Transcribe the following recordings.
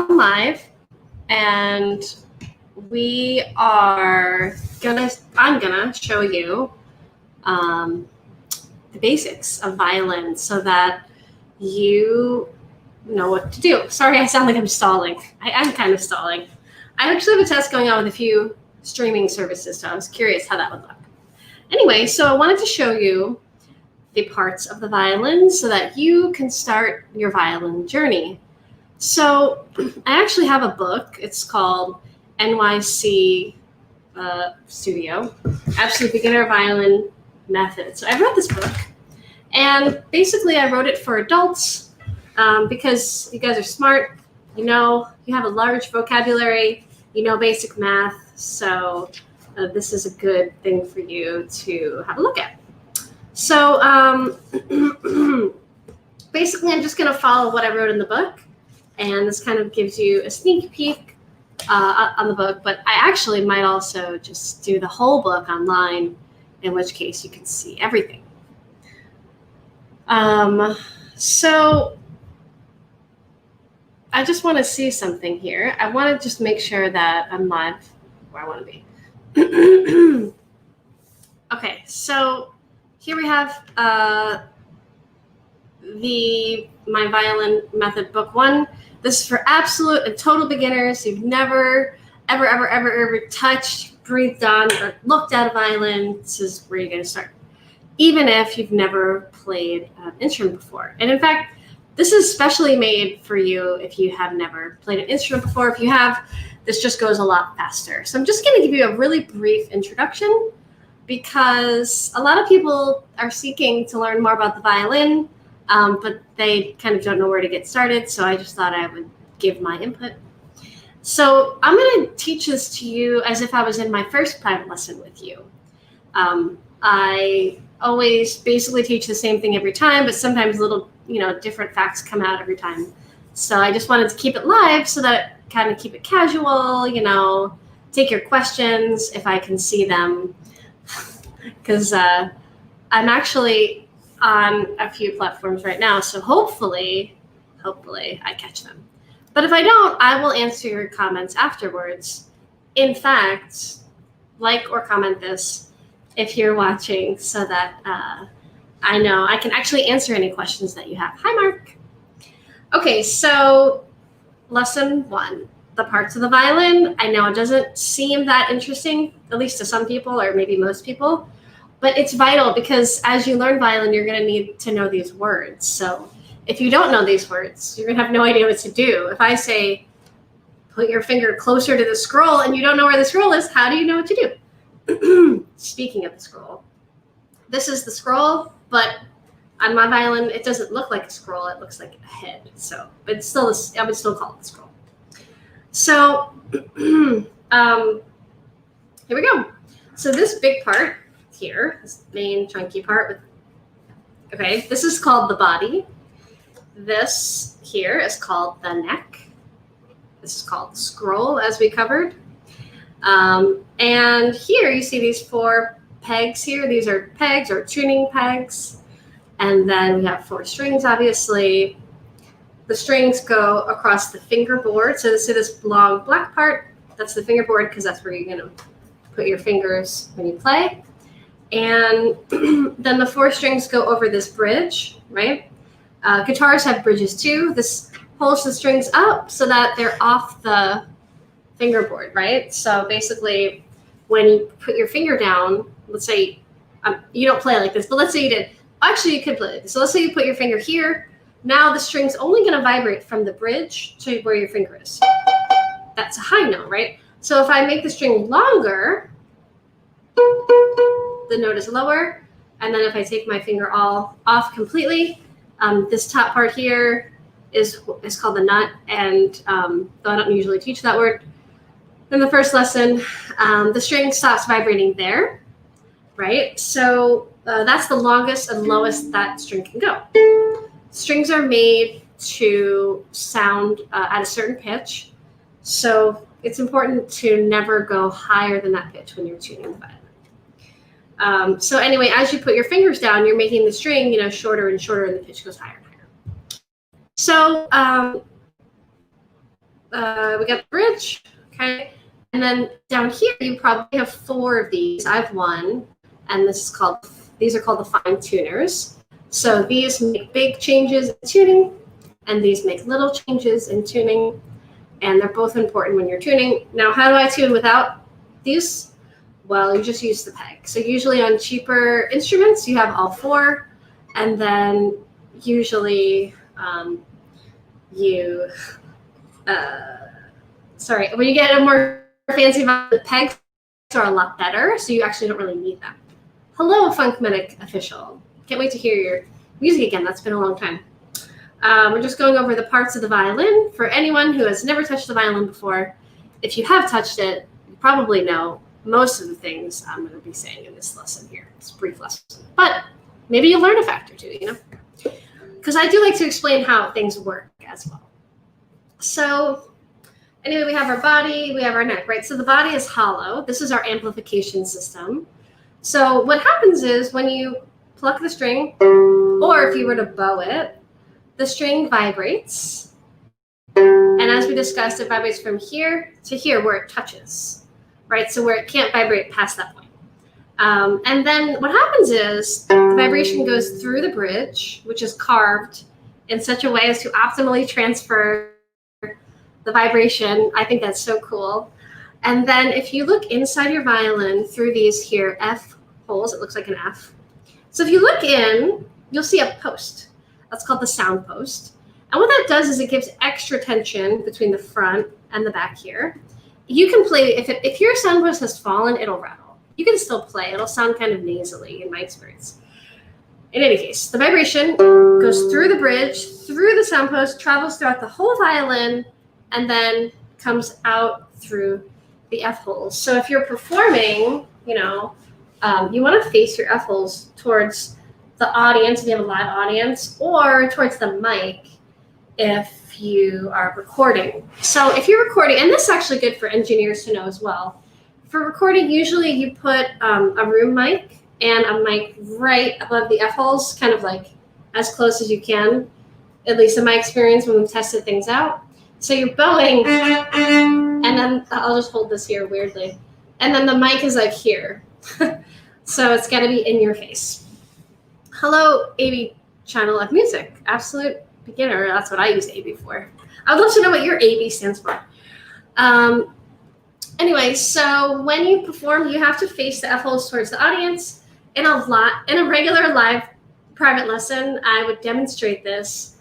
live, and I'm gonna show you the basics of violin so that you know what to do. Sorry, I sound like I'm stalling. I am kind of stalling. I actually have a test going on with a few streaming services, so I was curious how that would look. Anyway, so I wanted to show you the parts of the violin so that you can start your violin journey. So I actually have a book. It's called NYC Studio, Absolute Beginner Violin Method. So I wrote this book, and basically I wrote it for adults because you guys are smart, you have a large vocabulary, basic math, so this is a good thing for you to have a look at. So basically I'm just going to follow what I wrote in the book, and this kind of gives you a sneak peek on the book, but I actually might also just do the whole book online, in which case you can see everything. So I just want to see something here. I want to just make sure that I'm live where I want to be. Okay, so here we have my Violin Method Book 1. This is for absolute and total beginners. You've never, ever touched, breathed on, or looked at a violin. This is where you're going to start, even if you've never played an instrument before. And in fact, this is specially made for you if you have never played an instrument before. If you have, this just goes a lot faster. So I'm just going to give you a really brief introduction, because a lot of people are seeking to learn more about the violin, but they kind of don't know where to get started. So I just thought I would give my input. So I'm going to teach this to you as if I was in my first private lesson with you. I always basically teach the same thing every time, but sometimes little, different facts come out every time. So I just wanted to keep it live so that kind of keep it casual, take your questions if I can see them. Because I'm actually on a few platforms right now, so hopefully I catch them. But if I don't, I will answer your comments afterwards. In fact, like or comment this if you're watching, so that I know I can actually answer any questions that you have. Hi, Mark. Okay, so lesson 1, the parts of the violin. I know it doesn't seem that interesting, at least to some people, or maybe most people, but it's vital, because as you learn violin, you're going to need to know these words. So if you don't know these words, you're going to have no idea what to do. If I say, put your finger closer to the scroll, and you don't know where the scroll is, how do you know what to do? Speaking of the scroll, this is the scroll, but on my violin, it doesn't look like a scroll. It looks like a head. So, but it's still, I would still call it the scroll. So here we go. So this big part here, this main chunky part, this is called the body. This here is called the neck. This is called the scroll, as we covered. And here you see these 4 pegs here. These are pegs or tuning pegs. And then we have 4 strings, obviously. The strings go across the fingerboard. So this long black part, that's the fingerboard, because that's where you're going to put your fingers when you play. And then the 4 strings go over this bridge, right? Guitars have bridges too. This pulls the strings up so that they're off the fingerboard, right? So basically, when you put your finger down, let's say you don't play like this, but let's say you did. Actually, you could play it. So let's say you put your finger here. Now the string's only going to vibrate from the bridge to where your finger is. That's a high note, right? So if I make the string longer, the note is lower. And then if I take my finger all off completely, this top part here is called the nut. And though I don't usually teach that word in the first lesson, the string stops vibrating there, right? So that's the longest and lowest that string can go. Strings are made to sound at a certain pitch. So it's important to never go higher than that pitch when you're tuning the violin. So anyway, as you put your fingers down, you're making the string, shorter and shorter, and the pitch goes higher and higher. So we got the bridge, okay? And then down here, you probably have 4 of these. I have 1, and these are called the fine tuners. So these make big changes in tuning, and these make little changes in tuning, and they're both important when you're tuning. Now, how do I tune without these? Well, you just use the peg. So usually on cheaper instruments, you have all 4, and then usually when you get a more fancy violin, the pegs are a lot better, so you actually don't really need them. Hello, Funk Medic official. Can't wait to hear your music again. That's been a long time. We're just going over the parts of the violin. For anyone who has never touched the violin before, if you have touched it, you probably know most of the things I'm going to be saying in this lesson here. It's a brief lesson. But maybe you'll learn a fact or two, you know? Because I do like to explain how things work as well. So anyway, we have our body, we have our neck, right? So the body is hollow. This is our amplification system. So what happens is when you pluck the string, or if you were to bow it, the string vibrates. And as we discussed, it vibrates from here to here where it touches, right? So where it can't vibrate past that point. And then what happens is the vibration goes through the bridge, which is carved in such a way as to optimally transfer the vibration. I think that's so cool. And then if you look inside your violin through these here F holes, it looks like an F. So if you look in, you'll see a post. That's called the sound post. And what that does is it gives extra tension between the front and the back here. You can play, if your sound post has fallen, it'll rattle. You can still play. It'll sound kind of nasally in my experience. In any case, the vibration goes through the bridge, through the sound post, travels throughout the whole violin, and then comes out through the F holes. So if you're performing, you want to face your F holes towards the audience if you have a live audience, or towards the mic if you are recording. So if you're recording, and this is actually good for engineers to know as well, for recording, usually you put a room mic and a mic right above the F holes, kind of like as close as you can, at least in my experience when we've tested things out. So you're bowing, and then I'll just hold this here weirdly, and then the mic is like here. So it's got to be in your face. Hello, AB channel of music. Absolute beginner. That's what I use AB for. I would love to know what your AB stands for. Anyway, so when you perform, you have to face the F holes towards the audience. In a regular live private lesson, I would demonstrate this.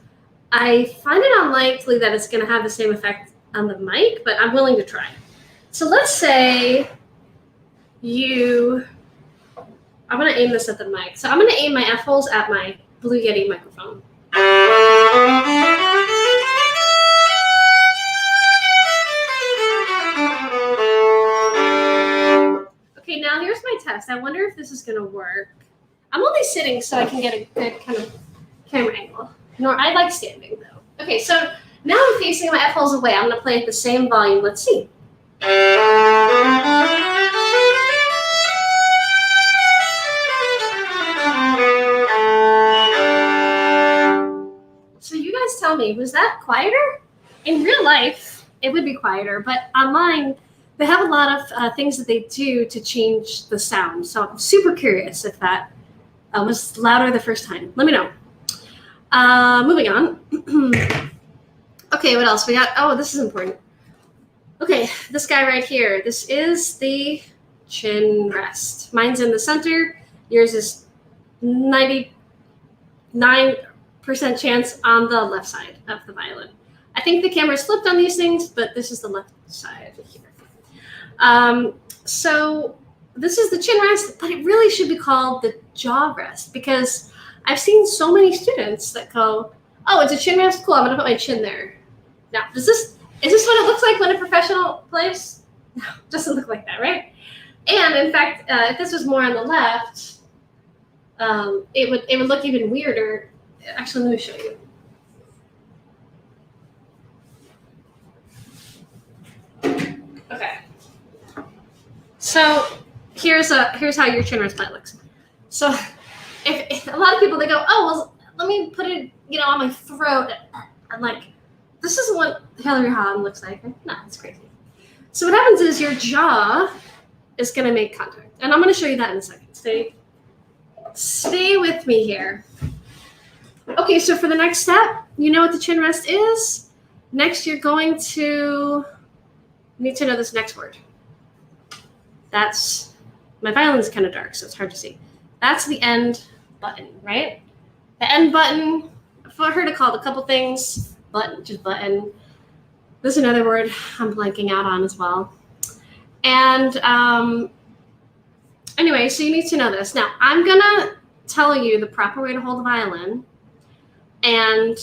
I find it unlikely that it's going to have the same effect on the mic, but I'm willing to try. So let's say I'm going to aim this at the mic. So I'm going to aim my F holes at my Blue Yeti microphone. Okay, now here's my test. I wonder if this is going to work. I'm only sitting so I can get a good kind of camera angle. I like standing though. Okay, so now I'm facing my F holes away. I'm going to play at the same volume. Let's see. So you guys tell me, was that quieter? In real life, it would be quieter, but online, they have a lot of things that they do to change the sound. So I'm super curious if that was louder the first time. Let me know. Moving on. Okay, what else we got? Oh, this is important. Okay, this guy right here. This is the chin rest. Mine's in the center. Yours is 99% chance on the left side of the violin. I think the camera's flipped on these things, but this is the left side here. So this is the chin rest, but it really should be called the jaw rest, because I've seen so many students that go, oh, it's a chin rest? Cool, I'm going to put my chin there. Now, is this what it looks like when a professional plays? No, it doesn't look like that, right? And in fact, if this was more on the left, it would look even weirder. Actually, let me show you. Okay. So here's how your chin rest plate looks. So if a lot of people, they go, oh, well, let me put it, on my throat. I'm like, this is what Hillary Hahn looks like. No, it's crazy. So what happens is your jaw is going to make contact. And I'm going to show you that in a second. Stay with me here. Okay, so for the next step, you know what the chin rest is? Next, you're going to need to know this next word. That's, my violin's kind of dark, so it's hard to see. That's the end button, right? The end button, I've heard it called a couple things. Button, just button. There's another word I'm blanking out on as well. And anyway, so you need to know this. Now, I'm going to tell you the proper way to hold the violin. And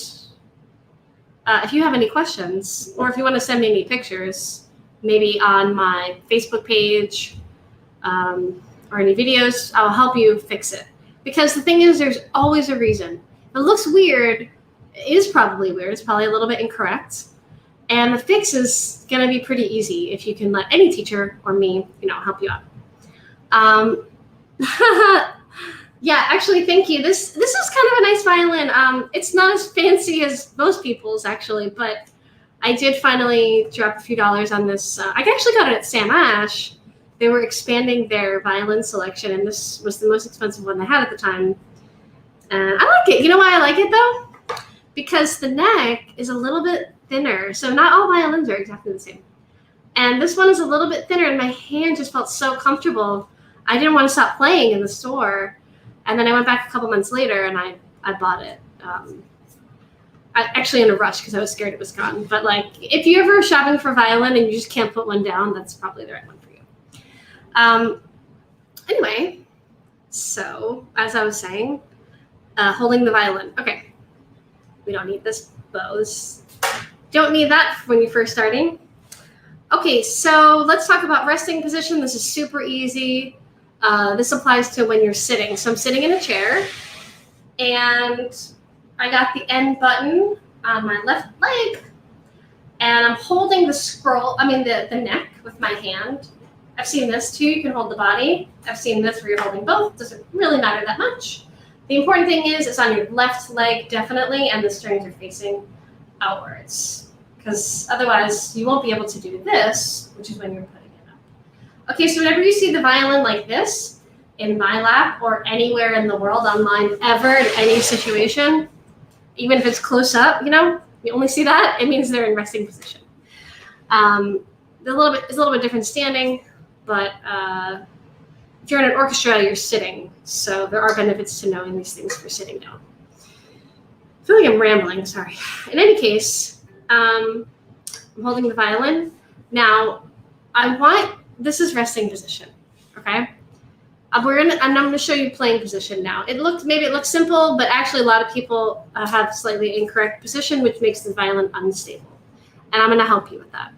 if you have any questions, or if you want to send me any pictures, maybe on my Facebook page or any videos, I'll help you fix it. Because the thing is, there's always a reason. If it looks weird, it is probably weird. It's probably a little bit incorrect. And the fix is going to be pretty easy if you can let any teacher or me, help you out. Yeah, actually, thank you. This is kind of a nice violin. It's not as fancy as most people's, actually, but I did finally drop a few dollars on this. I actually got it at Sam Ash. They were expanding their violin selection, and this was the most expensive one they had at the time. And I like it. You know why I like it, though? Because the neck is a little bit thinner. So not all violins are exactly the same. And this one is a little bit thinner, and my hand just felt so comfortable. I didn't want to stop playing in the store. And then I went back a couple months later, and I bought it. Actually in a rush because I was scared it was gone. But if you're ever shopping for violin and you just can't put one down, that's probably the right one for you. Anyway, so as I was saying, holding the violin. Okay, we don't need this bows. Don't need that when you're first starting. Okay, so let's talk about resting position. This is super easy. This applies to when you're sitting. So I'm sitting in a chair, and I got the end button on my left leg, and I'm holding the neck with my hand. I've seen this too. You can hold the body. I've seen this where you're holding both. Doesn't really matter that much. The important thing is it's on your left leg definitely, and the strings are facing outwards, because otherwise you won't be able to do this, which is when you're putting it up. Okay, so whenever you see the violin like this in my lap or anywhere in the world online ever in any situation, even if it's close up, you only see that, it means they're in resting position. It's a little bit different standing, but if you're in an orchestra, you're sitting. So there are benefits to knowing these things for sitting down. I feel like I'm rambling, sorry. In any case, I'm holding the violin. Now, this is resting position, okay? I'm going to show you playing position now. Maybe it looks simple, but actually a lot of people have slightly incorrect position, which makes the violin unstable. And I'm going to help you with that.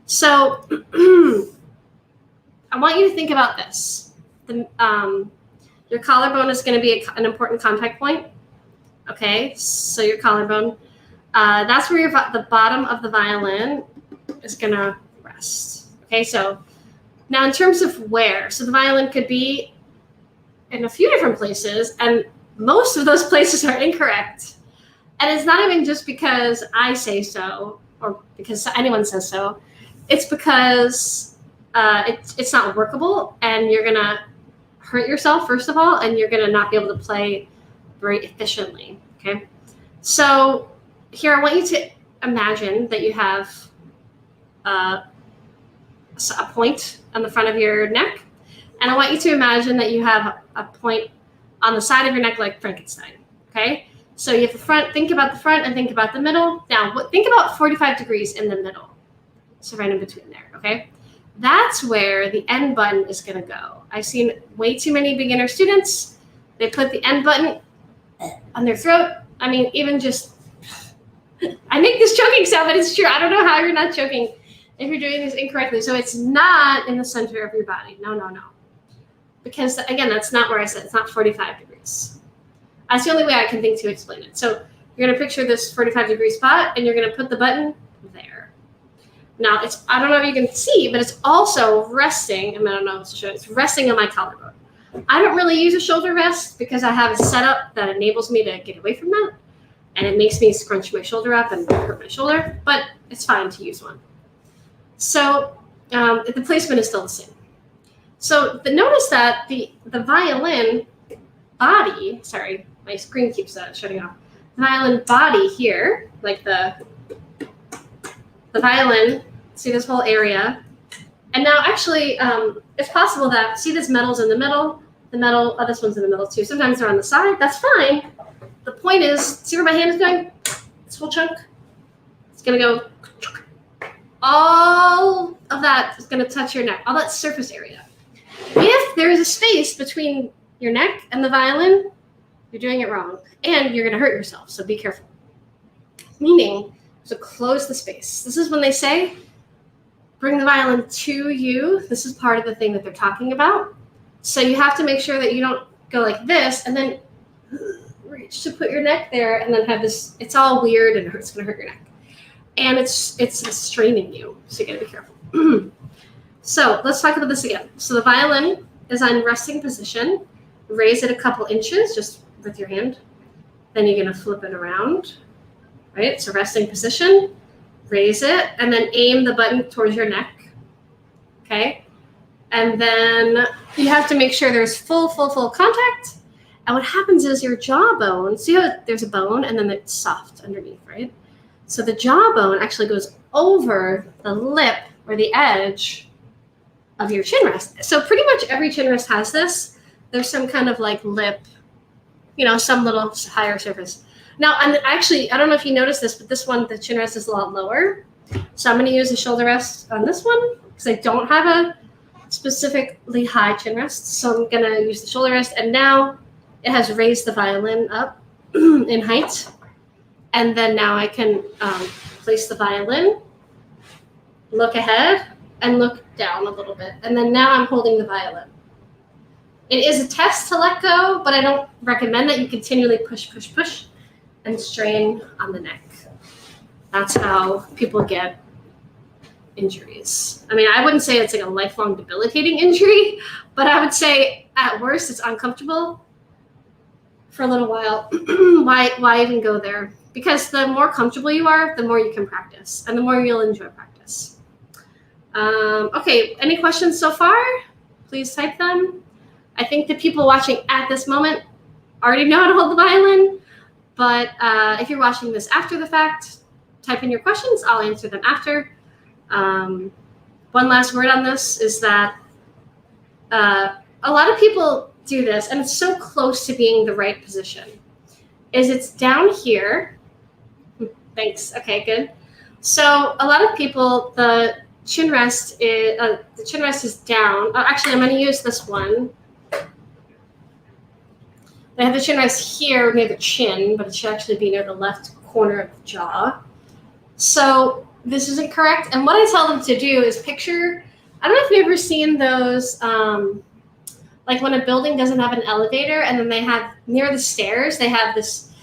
So I want you to think about this. Your collarbone is going to be an important contact point. Okay, so your collarbone, that's where the bottom of the violin is going to rest. Okay, so now in terms of where, so the violin could be in a few different places, and most of those places are incorrect. And it's not even just because I say so or because anyone says so. It's because it's not workable, and you're going to hurt yourself, first of all, and you're going to not be able to play very efficiently, okay? So here, I want you to imagine that you have a point on the front of your neck, and I want you to imagine that you have a point on the side of your neck like Frankenstein, okay? So you have the front, think about the front and think about the middle. Now, think about 45 degrees in the middle, so right in between there, okay? That's where the end button is going to go. I've seen way too many beginner students. They put the end button on their throat. I mean, even just, I make this choking sound, but it's true. I don't know how you're not choking if you're doing this incorrectly. So it's not in the center of your body. No. Because again, that's not where I said it's not 45 degrees. That's the only way I can think to explain it. So you're going to picture this 45 degree spot, and you're going to put the button there. Now, I don't know if you can see, but it's also resting. I don't know if to show it. It's resting on my collarbone. I don't really use a shoulder rest because I have a setup that enables me to get away from that. and it makes me scrunch my shoulder up and hurt my shoulder, but it's fine to use one. So the placement is still the same. So notice that the violin body, sorry, my screen keeps shutting off. The violin body here, like the violin, see this whole area. And now actually, it's possible that, see this metal's in the middle, this one's in the middle too. Sometimes they're on the side, that's fine. The point is, see where my hand is going? This whole chunk? It's gonna go, all of that is gonna touch your neck, all that surface area. If there is a space between your neck and the violin, you're doing it wrong. And you're gonna hurt yourself, so be careful. Meaning, so close the space. This is when they say, bring the violin to you. This is part of the thing that they're talking about. So you have to make sure that you don't go like this and then reach to put your neck there and then have this, it's all weird and it's gonna hurt your neck. And it's straining you, so you gotta be careful. So let's talk about this again. So the violin is on resting position. Raise it a couple inches just with your hand. Then you're gonna flip it around, right? So resting position, raise it, and then aim the button towards your neck, okay? And then you have to make sure there's full contact. And what happens is your jawbone, see how there's a bone and then it's soft underneath, right? So the jawbone actually goes over the lip or the edge of your chin rest. So pretty much every chin rest has this. There's some kind of like lip, you know, some little higher surface. Now, actually, I don't know if you noticed this, but this one, the chin rest is a lot lower. So I'm going to use a shoulder rest on this one because I don't have a specifically high chin rest. So I'm going to use the shoulder rest. And now it has raised the violin up in height. And then now I can place the violin, look ahead, and look down a little bit. And then now I'm holding the violin. It is a test to let go, but I don't recommend that you continually push, and strain on the neck. That's how people get injuries. I mean, I wouldn't say it's like a lifelong debilitating injury, but I would say at worst it's uncomfortable for a little while. Why even go there? Because the more comfortable you are, the more you can practice and the more you'll enjoy practice. Okay, any questions so far? Please type them. I think the people watching at this moment already know how to hold the violin, but if you're watching this after the fact, type in your questions. I'll answer them after. One last word on this is that a lot of people do this, and it's so close to being the right position, is it's down here. Thanks. Okay, good. So a lot of people, the chin rest is down. Oh, actually, I'm going to use this one. They have the chin rest here near the chin, but it should actually be near the left corner of the jaw. So this isn't correct. And what I tell them to do is picture, I don't know if you've ever seen those, like when a building doesn't have an elevator and then they have, near the stairs, they have this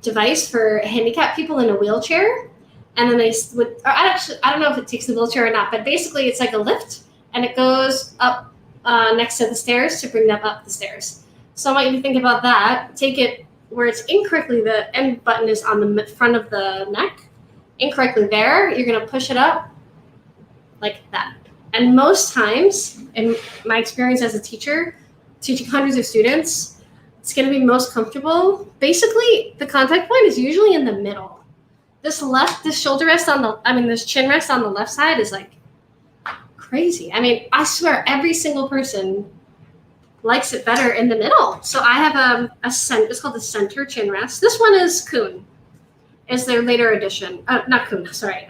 device for handicapped people in a wheelchair. And then they would, or I don't know if it takes the wheelchair or not, but basically it's like a lift and it goes up next to the stairs to bring them up the stairs. So I want you to think about that. Take it where it's incorrectly, the end button is on the front of the neck. Incorrectly there, you're going to push it up like that. And most times, in my experience as a teacher, teaching hundreds of students, it's going to be most comfortable. Basically, the contact point is usually in the middle. This shoulder rest this chin rest on the left side is like crazy. I mean, I swear every single person likes it better in the middle. So I have it's called the center chin rest. This one is Kuhn, is their later edition. Not Kuhn, sorry,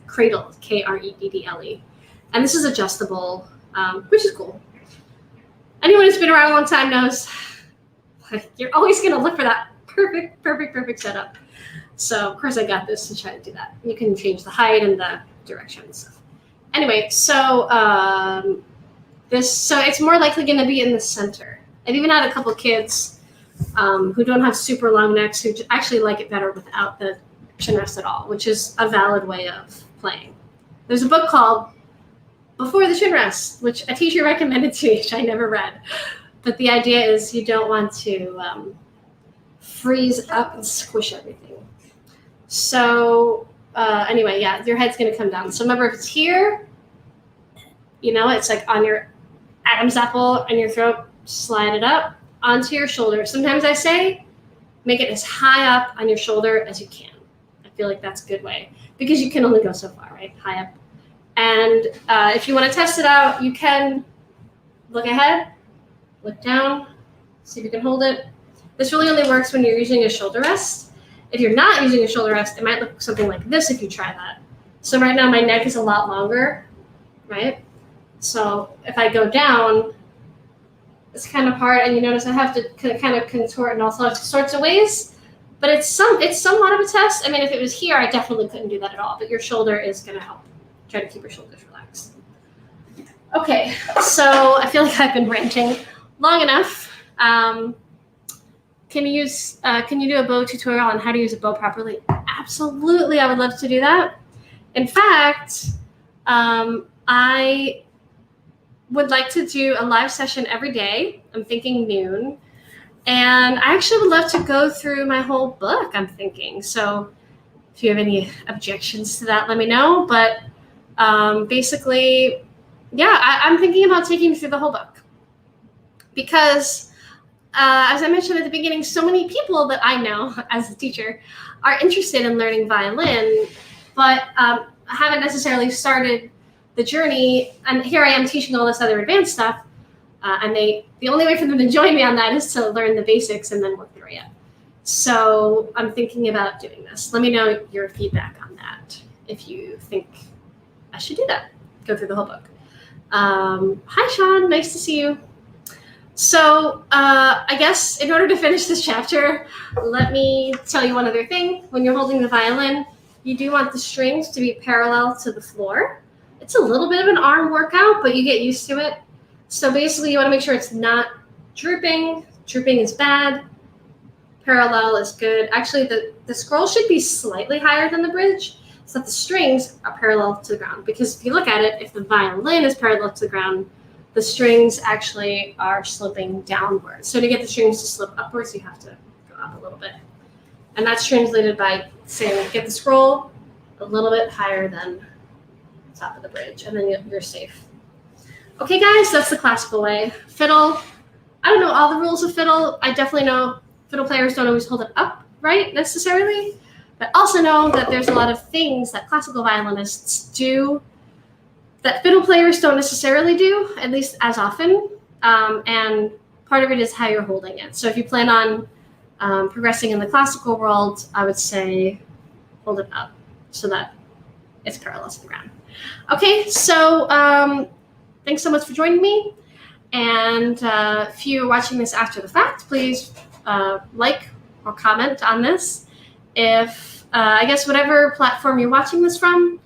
Cradle, Kreddle. And this is adjustable, which is cool. Anyone who's been around a long time knows you're always gonna look for that perfect setup. So of course I got this to try to do that. You can change the height and the directions. Anyway, so so it's more likely going to be in the center. I've even had a couple kids who don't have super long necks who actually like it better without the chin rest at all, which is a valid way of playing. There's a book called Before the Chin Rest, which a teacher recommended to me, which I never read. But the idea is you don't want to freeze up and squish everything. So anyway, yeah, your head's gonna come down. So remember, if it's here, it's like on your Adam's apple on your throat, slide it up onto your shoulder. Sometimes I say, make it as high up on your shoulder as you can. I feel like that's a good way because you can only go so far, right? High up. And if you want to test it out, you can look ahead, look down, see if you can hold it. This really only works when you're using a shoulder rest. If you're not using a shoulder rest, it might look something like this if you try that. So right now my neck is a lot longer, right? So if I go down, it's kind of hard, and you notice I have to kind of contort in all sorts of ways, but it's somewhat of a test. I mean, if it was here, I definitely couldn't do that at all, but your shoulder is going to help. Try to keep your shoulders relaxed. Okay, so I feel like I've been ranting long enough. Can you do a bow tutorial on how to use a bow properly? Absolutely, I would love to do that. In fact, I would like to do a live session every day. I'm thinking noon. And I actually would love to go through my whole book, I'm thinking. So if you have any objections to that, let me know. But basically, yeah, I'm thinking about taking you through the whole book. Because as I mentioned at the beginning, so many people that I know as a teacher are interested in learning violin, but haven't necessarily started the journey, and here I am teaching all this other advanced stuff, and the only way for them to join me on that is to learn the basics and then work their way up. So I'm thinking about doing this. Let me know your feedback on that if you think I should do that. Go through the whole book. Hi, Sean. Nice to see you. So I guess in order to finish this chapter, let me tell you one other thing. When you're holding the violin, you do want the strings to be parallel to the floor. It's a little bit of an arm workout, but you get used to it. So basically, you want to make sure it's not drooping. Drooping is bad. Parallel is good. Actually, the scroll should be slightly higher than the bridge so that the strings are parallel to the ground. Because if you look at it, if the violin is parallel to the ground, the strings actually are sloping downwards. So to get the strings to slope upwards, you have to go up a little bit. And that's translated by saying, get the scroll a little bit higher than the top of the bridge, and then you're safe. Okay, guys, that's the classical way. Fiddle, I don't know all the rules of fiddle. I definitely know fiddle players don't always hold it upright necessarily, but also know that there's a lot of things that classical violinists do that fiddle players don't necessarily do, at least as often, and part of it is how you're holding it. So if you plan on progressing in the classical world, I would say hold it up so that it's parallel to the ground. Okay, so thanks so much for joining me. And if you're watching this after the fact, please like or comment on this. If, I guess, whatever platform you're watching this from,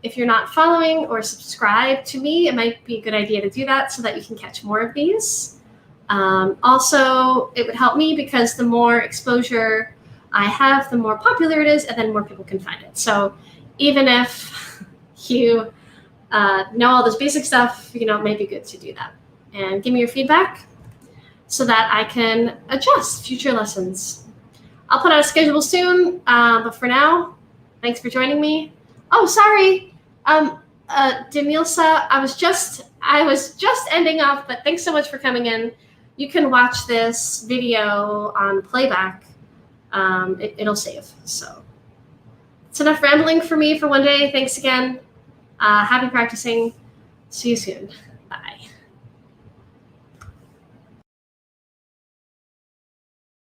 if you're not following or subscribed to me, it might be a good idea to do that so that you can catch more of these. Also, it would help me because the more exposure I have, the more popular it is, and then more people can find it. So even if you know all this basic stuff, it might be good to do that. And give me your feedback so that I can adjust future lessons. I'll put out a schedule soon, but for now, thanks for joining me. Oh, sorry. Denilsa, I was just ending off, but thanks so much for coming in. You can watch this video on playback. It'll save. So it's enough rambling for me for one day. Thanks again. Happy practicing. See you soon. Bye.